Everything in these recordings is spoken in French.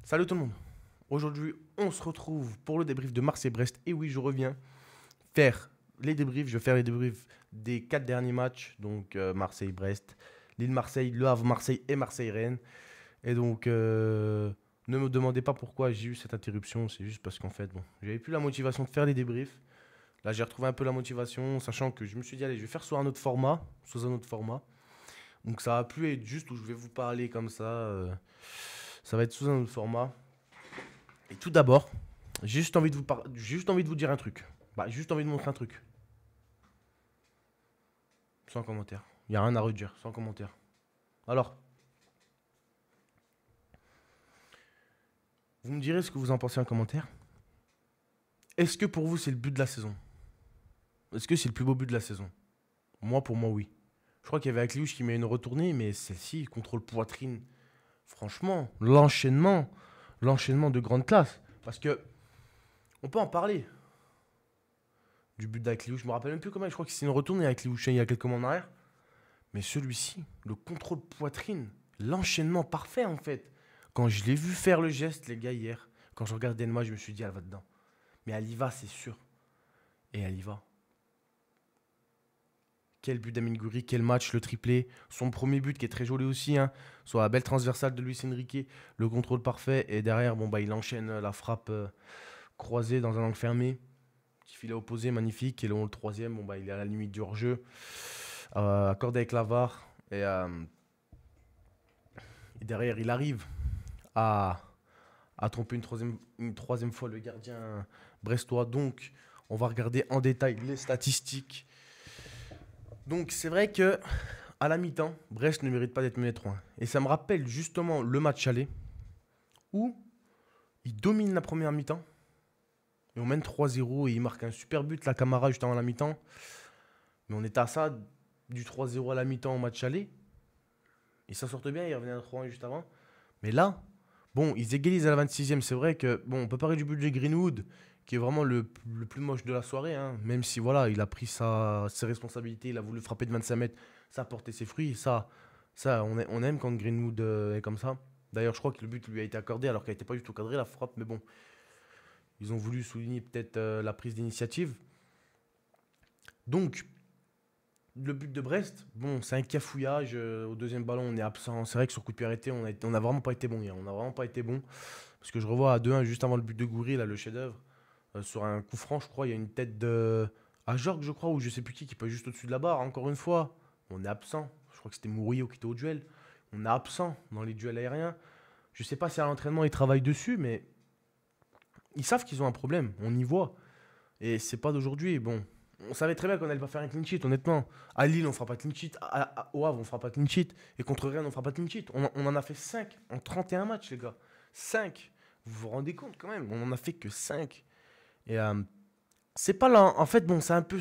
Salut tout le monde. Aujourd'hui, on se retrouve pour le débrief de Marseille-Brest. Et oui, je reviens faire les débriefs. Je vais faire les débriefs des 4 derniers matchs. Donc Marseille-Brest, Lille-Marseille, Le Havre-Marseille et Marseille-Rennes. Et donc, ne me demandez pas pourquoi j'ai eu cette interruption. C'est juste parce qu'en fait, bon, j'avais plus la motivation de faire les débriefs. Là, j'ai retrouvé un peu la motivation, sachant que je me suis dit, allez, je vais faire sur un autre format. Sous un autre format. Donc ça va plus être juste où je vais vous parler comme ça. Ça va être sous un autre format. Et tout d'abord, j'ai juste envie de vous dire un truc. Bah, juste envie de montrer un truc. Sans commentaire. Il n'y a rien à redire, sans commentaire. Alors, vous me direz ce que vous en pensez en commentaire. Est-ce que pour vous, c'est le but de la saison? Est-ce que c'est le plus beau but de la saison? Moi, pour moi, oui. Je crois qu'il y avait Akliouche qui met une retournée, mais celle-ci, contrôle poitrine. Franchement, l'enchaînement de grande classe. Parce que, on peut en parler du but d'Akliouche. Je me rappelle même plus comment, je crois que c'est une retournée avec Akliouche il y a quelques mois en arrière. Mais celui-ci, le contrôle poitrine, l'enchaînement parfait en fait. Quand je l'ai vu faire le geste, les gars, hier, quand je regardais le match, je me suis dit, elle va dedans. Mais elle y va, c'est sûr. Et elle y va. Quel but d'Amine Gouiri, quel match, le triplé. Son premier but qui est très joli aussi, hein, soit la belle transversale de Luis Enrique, le contrôle parfait. Et derrière, bon, bah, il enchaîne la frappe croisée dans un angle fermé. Petit filet opposé, magnifique. Et le troisième, bon, bah, il est à la limite du hors-jeu. Accordé avec la VAR. Et derrière, il arrive à, à tromper une troisième fois le gardien brestois. Donc, on va regarder en détail les statistiques. Donc, c'est vrai que à la mi-temps, Brest ne mérite pas d'être mené 3-1. Et ça me rappelle justement le match aller où il domine la première mi-temps et on mène 3-0 et il marque un super but, la Camara, juste avant la mi-temps. Mais on était à ça du 3-0 à la mi-temps au match aller. Ils s'en sortent bien, ils revenaient à 3-1 juste avant. Mais là, bon, ils égalisent à la 26e. C'est vrai que, bon, on peut parler du budget Greenwood, qui est vraiment le plus moche de la soirée, hein. Même si, voilà, il a pris ses responsabilités, il a voulu frapper de 25 mètres, ça a porté ses fruits. On aime quand Greenwood est comme ça. D'ailleurs, je crois que le but lui a été accordé alors qu'elle n'était pas du tout cadrée, la frappe. Mais bon, ils ont voulu souligner peut-être la prise d'initiative. Donc, le but de Brest, bon, c'est un cafouillage. Au deuxième ballon, on est absent. C'est vrai que sur coup de pied arrêté, on a vraiment pas été bon hier. On a vraiment pas été bon. Parce que je revois à 2-1 juste avant le but de Gouiri, là, le chef-d'œuvre. Sur un coup franc, je crois, il y a une tête de. À Jorg, je crois, ou je sais plus qui passe juste au-dessus de la barre. Encore une fois, on est absent. Je crois que c'était Murillo qui était au duel. On est absent dans les duels aériens. Je sais pas si à l'entraînement ils travaillent dessus, mais ils savent qu'ils ont un problème. On y voit. Et c'est pas d'aujourd'hui. Bon, on savait très bien qu'on allait pas faire un clean sheet, honnêtement. À Lille, on fera pas clean sheet. Au Havre, on fera pas clean sheet. Et contre Rennes, on fera pas clean sheet. On en a fait 5 en 31 matchs, les gars. 5. Vous vous rendez compte quand même? On en a fait que 5. Et c'est pas là. En fait, bon, c'est un peu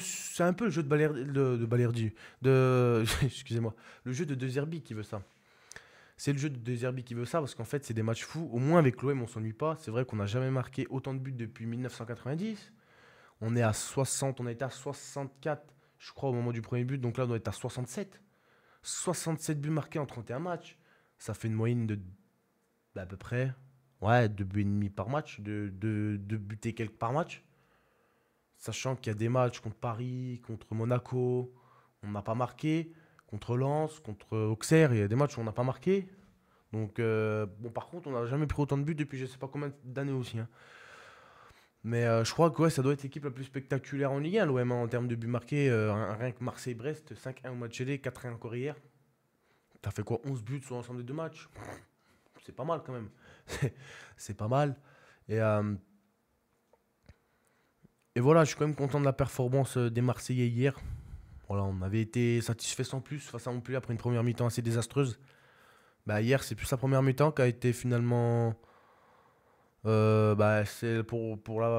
le jeu de Balerdi. Excusez-moi. Le jeu de De Zerbi qui veut ça. C'est le jeu de De Zerbi qui veut ça parce qu'en fait, c'est des matchs fous. Au moins, avec l'OM, on s'ennuie pas. C'est vrai qu'on n'a jamais marqué autant de buts depuis 1990. On est à 60, on a été à 64, je crois, au moment du premier but. Donc là, on doit être à 67. 67 buts marqués en 31 matchs. Ça fait une moyenne de à peu près, ouais, 2 buts et demi par match, de buts et quelques par match. Sachant qu'il y a des matchs contre Paris, contre Monaco, on n'a pas marqué. Contre Lens, contre Auxerre, il y a des matchs où on n'a pas marqué. Donc, bon, par contre, on n'a jamais pris autant de buts depuis je sais pas combien d'années aussi, hein. Mais je crois que ouais, ça doit être l'équipe la plus spectaculaire en Ligue 1, l'OM, hein, en termes de buts marqués. Rien que Marseille-Brest, 5-1 au match aller, 4-1 encore hier. T'as fait quoi? 11 buts sur l'ensemble des deux matchs? C'est pas mal quand même. C'est pas mal. Et, euh, et voilà, je suis quand même content de la performance des Marseillais hier. Voilà, on avait été satisfait sans plus face à Montpellier après une première mi-temps assez désastreuse. Bah, hier, c'est plus la première mi-temps qui a été finalement. Bah,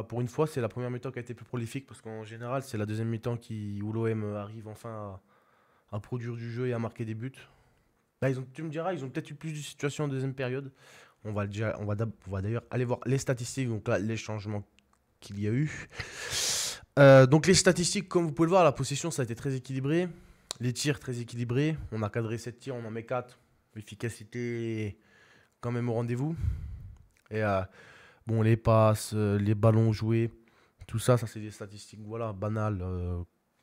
pour une fois, c'est la première mi-temps qui a été plus prolifique parce qu'en général, c'est la deuxième mi-temps où l'OM arrive enfin à produire du jeu et à marquer des buts. Bah, tu me diras, ils ont peut-être eu plus de situations en deuxième période. On va d'ailleurs aller voir les statistiques, donc là, les changements qu'il y a eu. Donc les statistiques, comme vous pouvez le voir, la possession, ça a été très équilibré. Les tirs, très équilibrés. On a cadré 7 tirs, on en met 4. L'efficacité, quand même au rendez-vous. Et bon, les passes, les ballons joués, tout ça, ça c'est des statistiques voilà, banales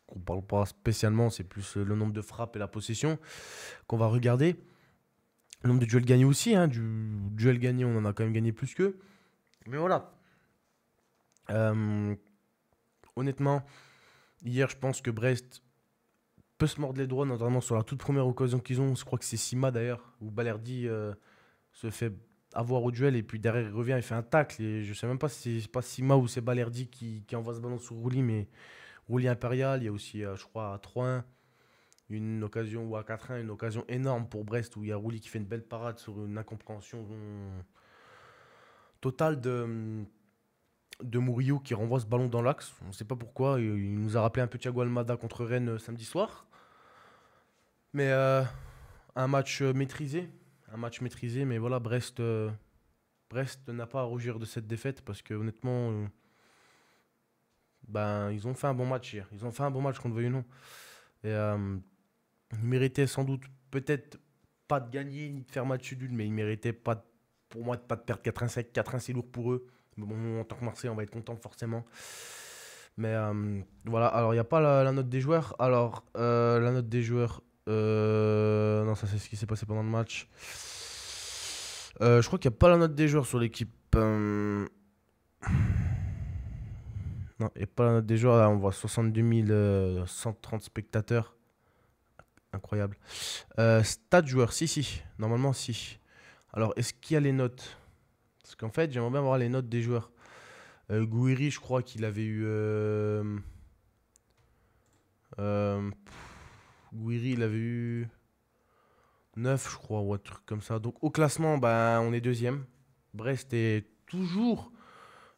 qu'on parle pas spécialement. C'est plus le nombre de frappes et la possession qu'on va regarder. Le nombre de duels gagnés aussi, hein, du duel gagné, on en a quand même gagné plus qu'eux. Mais voilà. Euh, Honnêtement, hier, je pense que Brest peut se mordre les doigts, notamment sur la toute première occasion qu'ils ont. Je crois que c'est Sima d'ailleurs, où Balerdi se fait avoir au duel et puis derrière il revient, il fait un tacle. Et je sais même pas si c'est pas Sima ou c'est Balerdi qui envoie ce ballon sur Rouli, mais Rouli Impérial. Il y a aussi, je crois, à 3-1, une occasion ou à 4-1, une occasion énorme pour Brest où il y a Rouli qui fait une belle parade sur une incompréhension totale de Murillo qui renvoie ce ballon dans l'axe. On ne sait pas pourquoi. Il nous a rappelé un peu Thiago Almada contre Rennes samedi soir. Mais un match maîtrisé. Un match maîtrisé, mais voilà, Brest n'a pas à rougir de cette défaite parce que honnêtement, ben, ils ont fait un bon match hier. Ils ont fait un bon match, qu'on le veuille ou non. Et ils méritaient sans doute peut-être pas de gagner ni de faire match nul, mais ils méritaient pas, pour moi, de pas de perdre 4-1. 4-1, c'est lourd pour eux. Mais bon, en tant que Marseille, on va être content forcément. Mais voilà, alors il n'y a pas la note des joueurs. Alors, la note des joueurs, non, ça c'est ce qui s'est passé pendant le match. Je crois qu'il n'y a pas la note des joueurs sur l'équipe. Non, il n'y a pas la note des joueurs. Là, on voit 62 130 spectateurs. Incroyable. Stade joueur, si, si. Normalement, si. Alors, est-ce qu'il y a les notes? Parce qu'en fait, j'aimerais bien voir les notes des joueurs. Gouiri, je crois qu'il avait eu. Gouiri, il avait eu 9, je crois, ou un truc comme ça. Donc, au classement, ben, on est deuxième. Brest est toujours.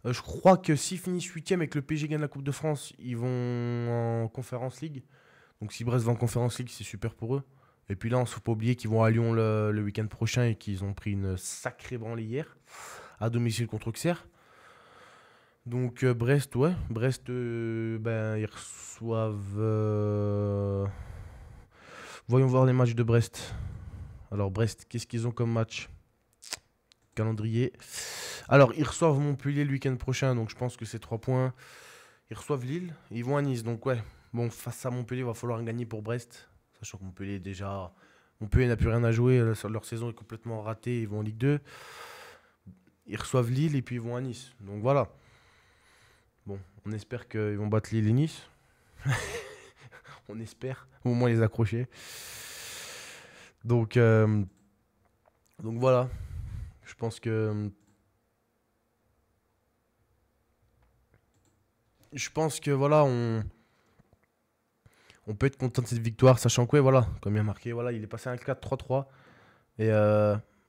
Je crois que s'ils finissent 8 et que le PSG gagne la Coupe de France, ils vont en Conference League. Donc si Brest va en Conference League, c'est super pour eux. Et puis là, on ne faut pas oublier qu'ils vont à Lyon le week-end prochain et qu'ils ont pris une sacrée branlée hier à domicile contre Auxerre. Donc Brest, ouais. Brest, ben, ils reçoivent... Voyons voir les matchs de Brest. Alors Brest, qu'est-ce qu'ils ont comme match? Calendrier. Alors, ils reçoivent Montpellier le week-end prochain, donc je pense que c'est 3 points. Ils reçoivent Lille, et ils vont à Nice. Donc ouais, bon, face à Montpellier, il va falloir gagner pour Brest. Sachant que Montpellier déjà... Montpellier n'a plus rien à jouer, leur saison est complètement ratée, ils vont en Ligue 2. Ils reçoivent Lille et puis ils vont à Nice. Donc voilà. Bon, on espère qu'ils vont battre Lille et Nice. On espère au moins les accrocher. Donc, donc voilà. Je pense que... Je pense que voilà, on peut être content de cette victoire, sachant que, ouais, voilà, comme il a marqué, voilà, il est passé à un 4-3-3. Et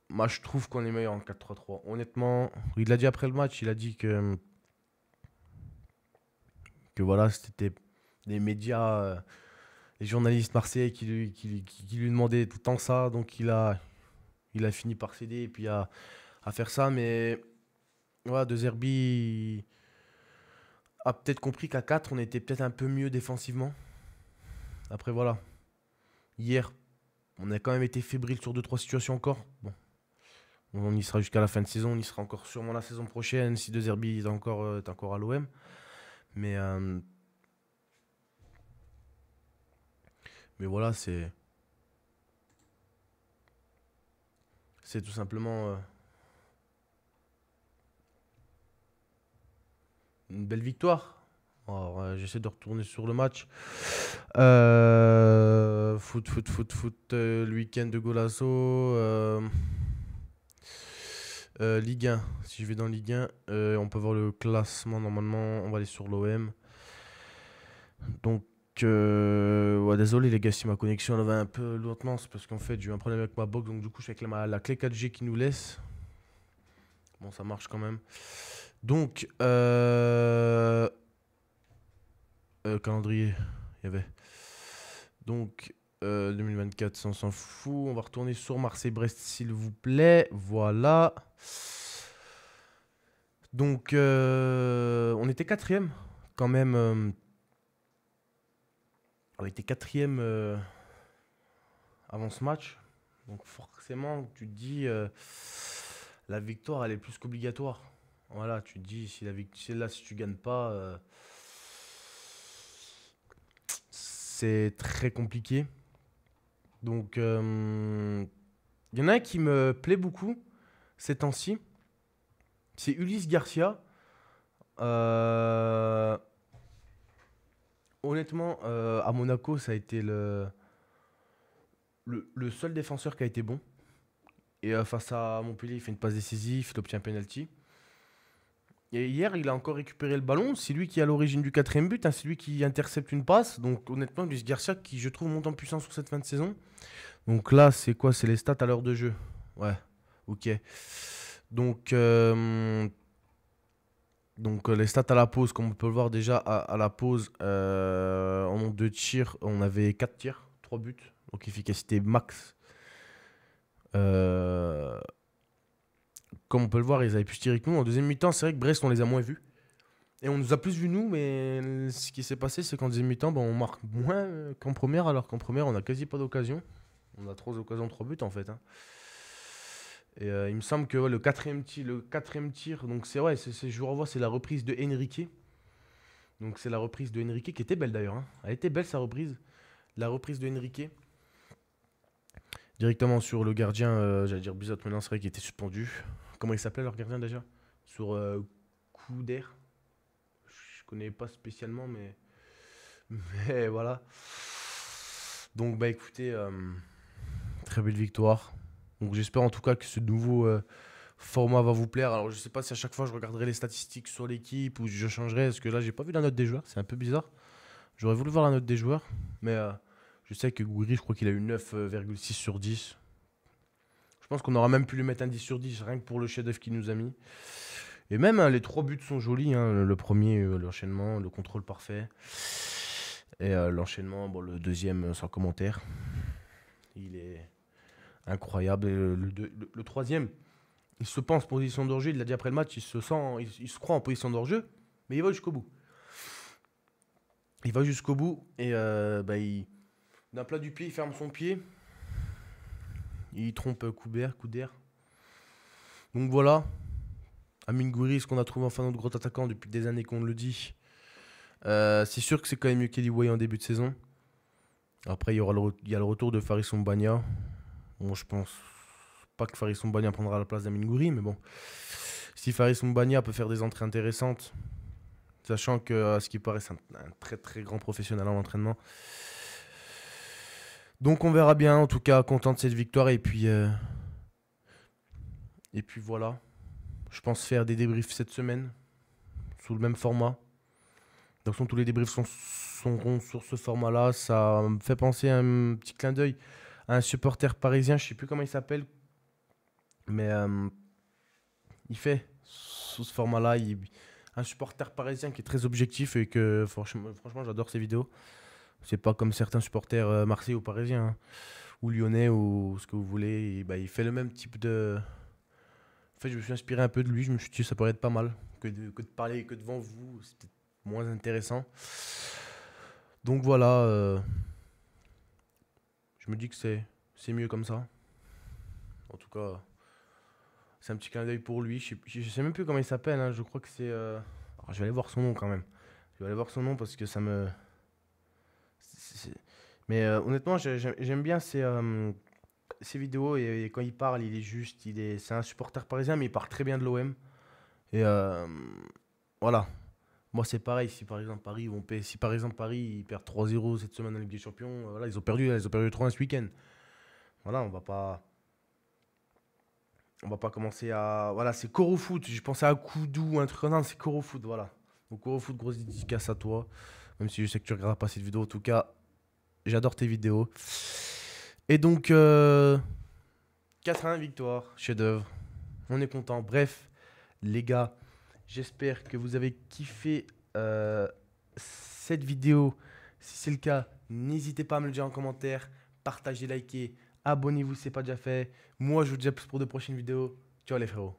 moi, je trouve qu'on est meilleur en 4-3-3. Honnêtement, il l'a dit après le match, il a dit que voilà, c'était les médias, les journalistes marseillais qui lui demandaient tout le temps ça. Donc il a fini par céder et puis à faire ça. Mais voilà, De Zerbi a peut-être compris qu'à 4 on était peut-être un peu mieux défensivement. Après, voilà, hier, on a quand même été fébrile sur deux trois situations encore. Bon, on y sera jusqu'à la fin de saison, on y sera encore sûrement la saison prochaine si De Zerbi est encore à l'OM. Mais, mais voilà, c'est tout simplement une belle victoire. Alors, j'essaie de retourner sur le match. Le week-end de Golasso. Ligue 1. Si je vais dans Ligue 1, on peut voir le classement normalement. On va aller sur l'OM. Donc, ouais, désolé les gars si ma connexion elle va un peu lentement. C'est parce qu'en fait, j'ai eu un problème avec ma box. Donc, du coup, je suis avec la clé 4G qui nous laisse. Bon, ça marche quand même. Donc, calendrier, il y avait. Donc, 2024, ça, on s'en fout. On va retourner sur Marseille-Brest, s'il vous plaît. Voilà. Donc, on était quatrième, quand même. On était quatrième avant ce match. Donc, forcément, tu te dis, la victoire, elle est plus qu'obligatoire. Voilà, tu te dis, celle-là, si tu gagnes pas, c'est très compliqué. Donc, il y en a un qui me plaît beaucoup ces temps-ci. C'est Ulysse Garcia. Euh, Honnêtement, à Monaco, ça a été le seul défenseur qui a été bon. Et face à Montpellier, il fait une passe décisive, il obtient un penalty. Et hier, il a encore récupéré le ballon. C'est lui qui est à l'origine du quatrième but, hein. C'est lui qui intercepte une passe. Donc honnêtement, Luis Garcia, qui je trouve monte en puissance sur cette fin de saison. Donc là, c'est quoi? C'est les stats à l'heure de jeu. Ouais, ok. Donc, les stats à la pause, comme on peut le voir déjà à la pause, en nombre de tirs, on avait 4 tirs, 3 buts. Donc efficacité max. Euh, Comme on peut le voir, ils avaient plus tiré que nous. En deuxième mi-temps, c'est vrai que Brest, on les a moins vus. Et on nous a plus vus, nous, mais ce qui s'est passé, c'est qu'en deuxième mi-temps, on marque moins qu'en première, alors qu'en première, on n'a quasi pas d'occasion. On a 3 occasions, 3 buts, en fait, hein. Et il me semble que ouais, le quatrième tir, donc c'est ouais, je vous renvoie, c'est la reprise de Enrique. Donc c'est la reprise de Enrique qui était belle d'ailleurs, hein. Elle était belle sa reprise. La reprise de Enrique. Directement sur le gardien, j'allais dire Bizot, maintenant c'est vrai qu'il était suspendu. Comment il s'appelait leur gardien déjà? Sur Couder. Je connais pas spécialement, mais voilà. Donc bah écoutez, très belle victoire. Donc j'espère en tout cas que ce nouveau format va vous plaire. Alors je sais pas si à chaque fois je regarderai les statistiques sur l'équipe ou je changerai, parce que là j'ai pas vu la note des joueurs, c'est un peu bizarre. J'aurais voulu voir la note des joueurs, mais je sais que Gouiri, je crois qu'il a eu 9,6 sur 10. Je pense qu'on aurait même pu lui mettre un 10 sur 10, rien que pour le chef-d'œuvre qu'il nous a mis. Et même, hein, les 3 buts sont jolis, hein. Le premier, l'enchaînement, le contrôle parfait. Et l'enchaînement, bon, le deuxième, sans commentaire. Il est incroyable. Et le troisième, il se pense position de hors-jeu. Il l'a dit après le match, il se croit en position de hors-jeu, mais il va jusqu'au bout. Il va jusqu'au bout et d'un plat du pied, il ferme son pied. Il trompe Couder. Donc voilà, Amine Gouiri, ce qu'on a trouvé enfin notre gros attaquant depuis des années qu'on le dit. C'est sûr que c'est quand même mieux qu'Eli Way en début de saison. Après, il y a le retour de Faris Mbania. Bon, je pense pas que Faris Mbania prendra la place d'Amine Gouiri, mais bon. Si Faris Mbania peut faire des entrées intéressantes, sachant que, à ce qui paraît, c'est un très très grand professionnel en entraînement. Donc on verra bien, en tout cas, content de cette victoire. Et puis voilà. Je pense faire des débriefs cette semaine, sous le même format. De toute façon, tous les débriefs seront sur ce format-là. Ça me fait penser à un petit clin d'œil à un supporter parisien, je sais plus comment il s'appelle, mais il fait sous ce format-là. Un supporter parisien qui est très objectif et que franchement j'adore ses vidéos. C'est pas comme certains supporters marseillais ou parisiens, hein, ou lyonnais ou ce que vous voulez. Il fait le même type de. En fait, je me suis inspiré un peu de lui. Je me suis dit ça pourrait être pas mal que de parler que devant vous. C'est peut-être moins intéressant. Donc voilà. Je me dis que c'est mieux comme ça. En tout cas, c'est un petit clin d'œil pour lui. Je sais même plus comment il s'appelle, hein. Je crois que c'est. Alors, je vais aller voir son nom quand même. Je vais aller voir son nom parce que ça me. c'est- Mais honnêtement, j'aime bien ses vidéos et quand il parle, il est juste. C'est un supporter parisien, mais il parle très bien de l'OM. Et voilà. Moi, c'est pareil. Si par exemple Paris, si par exemple Paris ils perdent 3-0 cette semaine en Ligue des Champions, voilà, ils ont perdu 3-1 ce week-end. Voilà, on va pas commencer à. Voilà, c'est Coro Foot. Je pensais à Koudou, un truc comme ça. C'est Coro Foot, voilà. Donc Coro Foot, grosse dédicace à toi. Même si je sais que tu regarderas pas cette vidéo. En tout cas, j'adore tes vidéos. Et donc, 4-1, victoire, chef-d'œuvre. On est content. Bref, les gars, j'espère que vous avez kiffé cette vidéo. Si c'est le cas, n'hésitez pas à me le dire en commentaire. Partagez, likez, abonnez-vous si ce n'est pas déjà fait. Moi, je vous dis à plus pour de prochaines vidéos. Ciao les frérots.